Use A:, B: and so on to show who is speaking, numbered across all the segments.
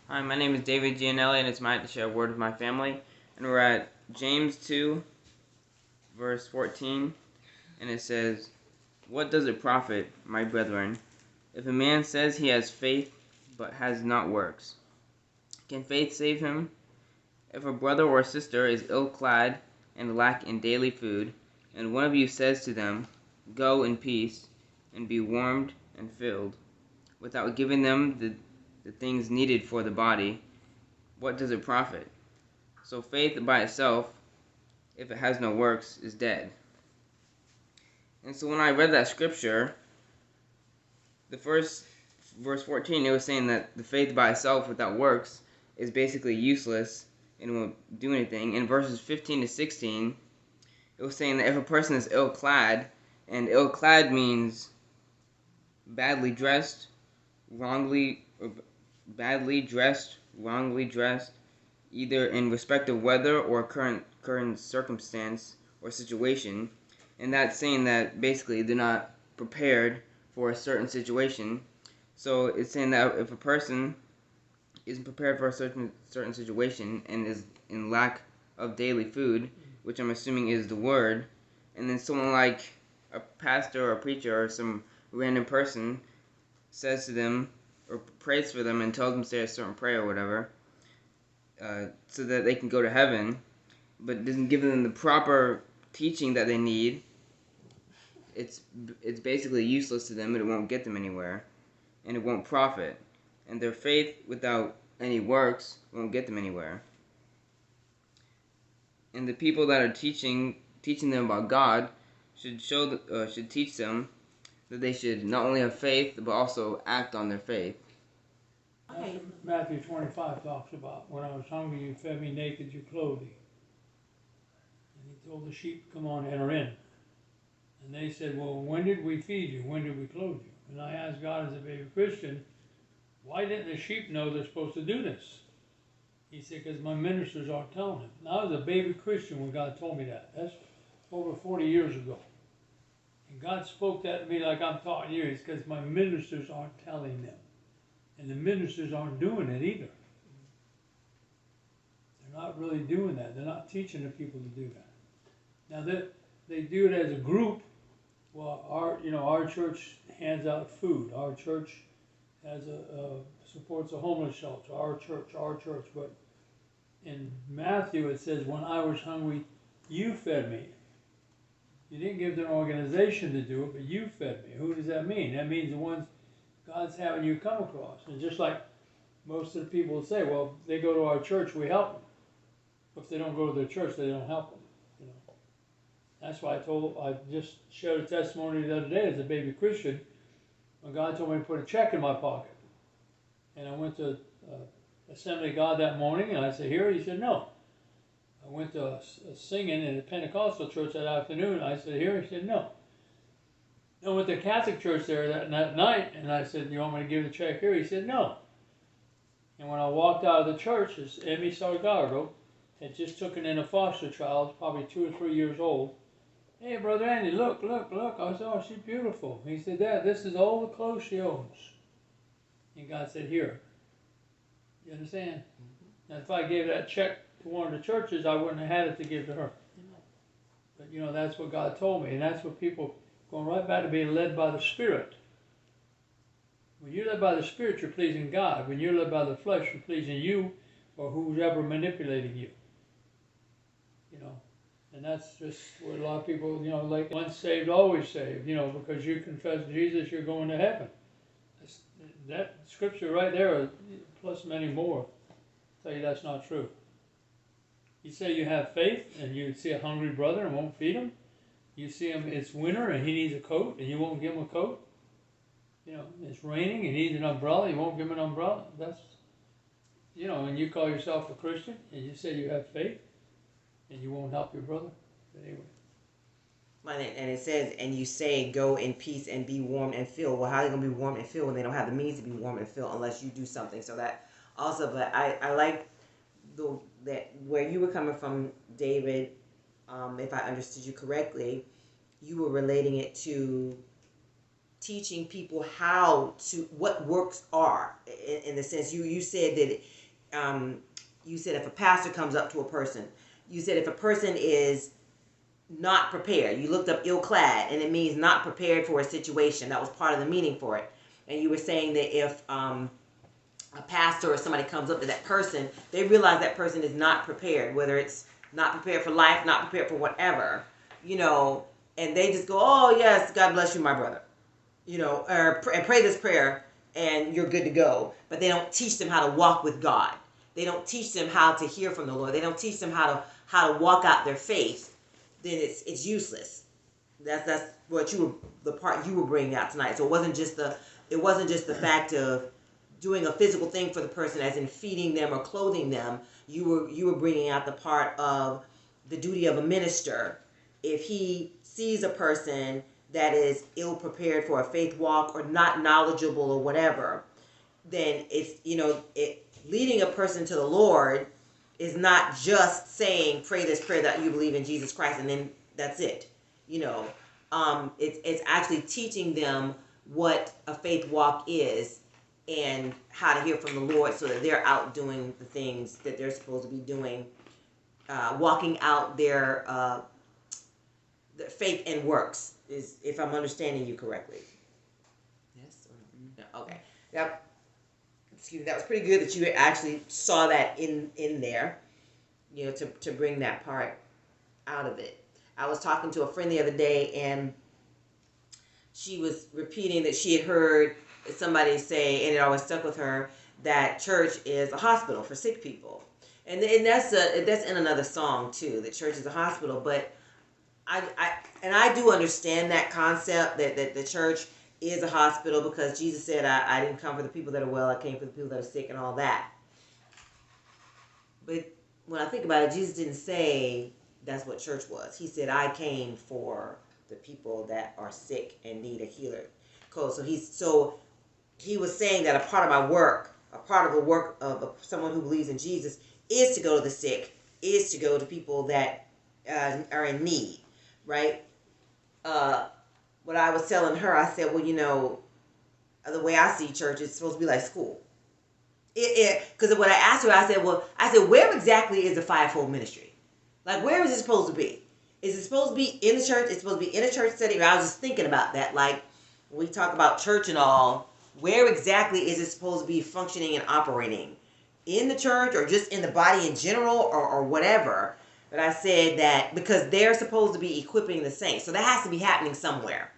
A: Hi, my name is David Gianelli, and it's my to share a word with my family. And we're at James 2, verse 14, and it says, "What does it profit, my brethren, if a man says he has faith, but has not works? Can faith save him? If a brother or sister is ill-clad and lack in daily food, and one of you says to them, 'Go in peace, and be warmed and filled,' without giving them the things needed for the body, what does it profit? So faith by itself, if it has no works, is dead." And so when I read that scripture, the first verse 14, it was saying that the faith by itself without works is basically useless and won't do anything. In verses 15 to 16, it was saying that if a person is ill-clad, and ill-clad means badly dressed, wrongly dressed, either in respect of weather or current circumstance or situation, and that's saying that basically they're not prepared for a certain situation. So it's saying that if a person isn't prepared for a certain situation and is in lack of daily food, which I'm assuming is the word, and then someone like a pastor or a preacher or some random person says to them or prays for them and tells them to say a certain prayer or whatever, so that they can go to heaven, but doesn't give them the proper teaching that they need, it's basically useless to them, and it won't get them anywhere, and it won't profit. And their faith without any works won't get them anywhere. And the people that are teaching them about God should teach them that they should not only have faith but also act on their faith.
B: That's what Matthew 25 talks about. When I was hungry, you fed me; naked, you clothed me. And he told the sheep, "Come on, enter in." And they said, "Well, when did we feed you? When did we clothe you?" And I asked God as a baby Christian, why didn't the sheep know they're supposed to do this? He said, because my ministers aren't telling them. And I was a baby Christian when God told me that. That's over 40 years ago. And God spoke that to me like I'm talking to you. It's because my ministers aren't telling them. And the ministers aren't doing it either. They're not really doing that. They're not teaching the people to do that. Now they do it as a group. Well, our church hands out food. Our church has supports a homeless shelter. Our church. But in Matthew it says, "When I was hungry, you fed me." You didn't give the organization to do it, but you fed me. Who does that mean? That means the ones God's having you come across. And just like most of the people say, well, they go to our church, we help them. If they don't go to their church, they don't help them. You know, that's why I just shared a testimony the other day as a baby Christian when God told me to put a check in my pocket. And I went to Assembly of God that morning, and I said, "Here?" He said, "No." I went to singing in a Pentecostal church that afternoon. I said, "Here?" He said, "No." I went to Catholic church there that night, and I said, "You want me to give the check here?" He said, "No." And when I walked out of the church, this Emmy Salgado had just taken in a foster child, probably 2 or 3 years old. "Hey, Brother Andy, look. I said, "Oh, she's beautiful." He said, "Dad, this is all the clothes she owns." And God said, "Here." You understand? Now, if I gave that check to one of the churches, I wouldn't have had it to give to her. But, that's what God told me. And that's what people, going right back to being led by the Spirit. When you're led by the Spirit, you're pleasing God. When you're led by the flesh, you're pleasing you or who's ever manipulating you. And that's just what a lot of people, like once saved, always saved. Because you confess Jesus, you're going to heaven. That scripture right there, plus many more, tell you that's not true. You say you have faith and you see a hungry brother and won't feed him. You see him, it's winter and he needs a coat and you won't give him a coat. It's raining and he needs an umbrella, you won't give him an umbrella. That's, and you call yourself a Christian and you say you have faith and you won't help your brother. But anyway.
C: And it says, "And you say, go in peace and be warm and filled." Well, how are they going to be warm and filled when they don't have the means to be warm and filled unless you do something? So that also, but I like that where you were coming from, David, if I understood you correctly, you were relating it to teaching people what works are, in the sense you said that you said if a pastor comes up to a person, you said if a person is not prepared, you looked up ill-clad, and it means not prepared for a situation. That was part of the meaning for it. And you were saying that if a pastor or somebody comes up to that person, they realize that person is not prepared, whether it's not prepared for life, not prepared for whatever, and they just go, oh yes, God bless you, my brother, and pray this prayer and you're good to go. But they don't teach them how to walk with God. They don't teach them how to hear from the Lord. They don't teach them how to walk out their faith. Then it's useless. That's what the part you were bringing out tonight. So it wasn't just the fact of doing a physical thing for the person, as in feeding them or clothing them. You were bringing out the part of the duty of a minister. If he sees a person that is ill prepared for a faith walk or not knowledgeable or whatever, then it's leading a person to the Lord is not just saying pray this prayer that you believe in Jesus Christ and then that's it. It's actually teaching them what a faith walk is and how to hear from the Lord, so that they're out doing the things that they're supposed to be doing, walking out their faith and works, is if I'm understanding you correctly. Yes or no? No. Okay. That was pretty good that you actually saw that in there, to bring that part out of it. I was talking to a friend the other day, and she was repeating that she had heard somebody say, and it always stuck with her, that church is a hospital for sick people. And that's in another song too, that church is a hospital. But I do understand that concept, that the church is a hospital, because Jesus said, I didn't come for the people that are well, I came for the people that are sick and all that. But when I think about it, Jesus didn't say that's what church was. He said, I came for the people that are sick and need a healer. So he was saying that a part of my work, a part of the work of someone who believes in Jesus, is to go to the sick, is to go to people that are in need, right? What I was telling her, I said, well, the way I see church, it's supposed to be like school. Because when I asked her, I said, where exactly is the fivefold ministry? Like, where is it supposed to be? Is it supposed to be in the church? It's supposed to be in a church setting? I was just thinking about that. Like, when we talk about church and all, where exactly is it supposed to be functioning and operating? In the church, or just in the body in general, or whatever? But I said that because they're supposed to be equipping the saints. So that has to be happening somewhere.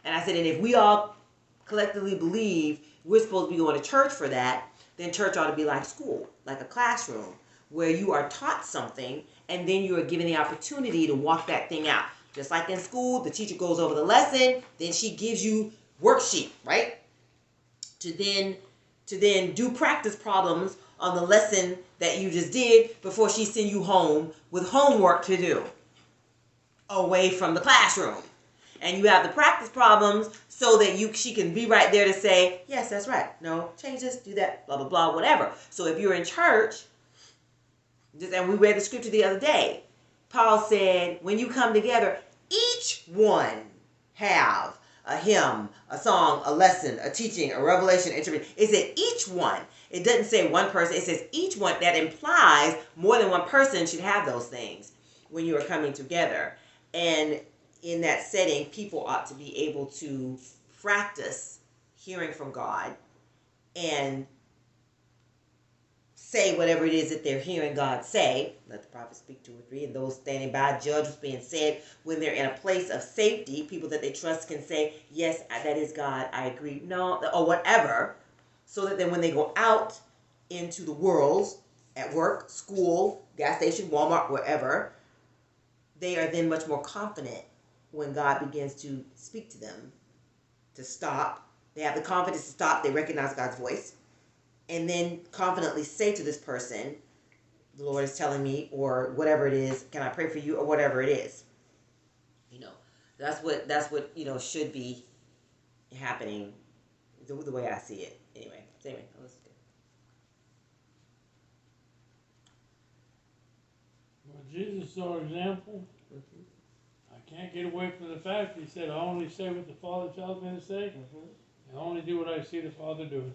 C: And I said, and if we all collectively believe we're supposed to be going to church for that, then church ought to be like school, like a classroom, where you are taught something and then you are given the opportunity to walk that thing out. Just like in school, the teacher goes over the lesson, then she gives you worksheet, right? To then do practice problems on the lesson that you just did before she sends you home with homework to do away from the classroom. And you have the practice problems so that she can be right there to say, yes, that's right. No, change this, do that, blah, blah, blah, whatever. So if you're in church, and we read the scripture the other day, Paul said, when you come together, each one have a hymn, a song, a lesson, a teaching, a revelation, interpretation. It said each one. It doesn't say one person. It says each one. That implies more than one person should have those things when you are coming together. And in that setting, people ought to be able to practice hearing from God and say whatever it is that they're hearing God say. Let the prophet speak 2 or 3, and those standing by judge what's being said. When they're in a place of safety, people that they trust can say, yes, that is God, I agree, no, or whatever, so that then when they go out into the world, at work, school, gas station, Walmart, wherever, they are then much more confident when God begins to speak to them to stop. They have the confidence to stop. They recognize God's voice. And then confidently say to this person, the Lord is telling me, or whatever it is, can I pray for you, or whatever it is. That's what should be happening, the way I see it. Anyway, that was good.
B: Well, Jesus saw an example. I can't get away from the fact he said, I only say what the Father tells me to say, and I only do what I see the Father do.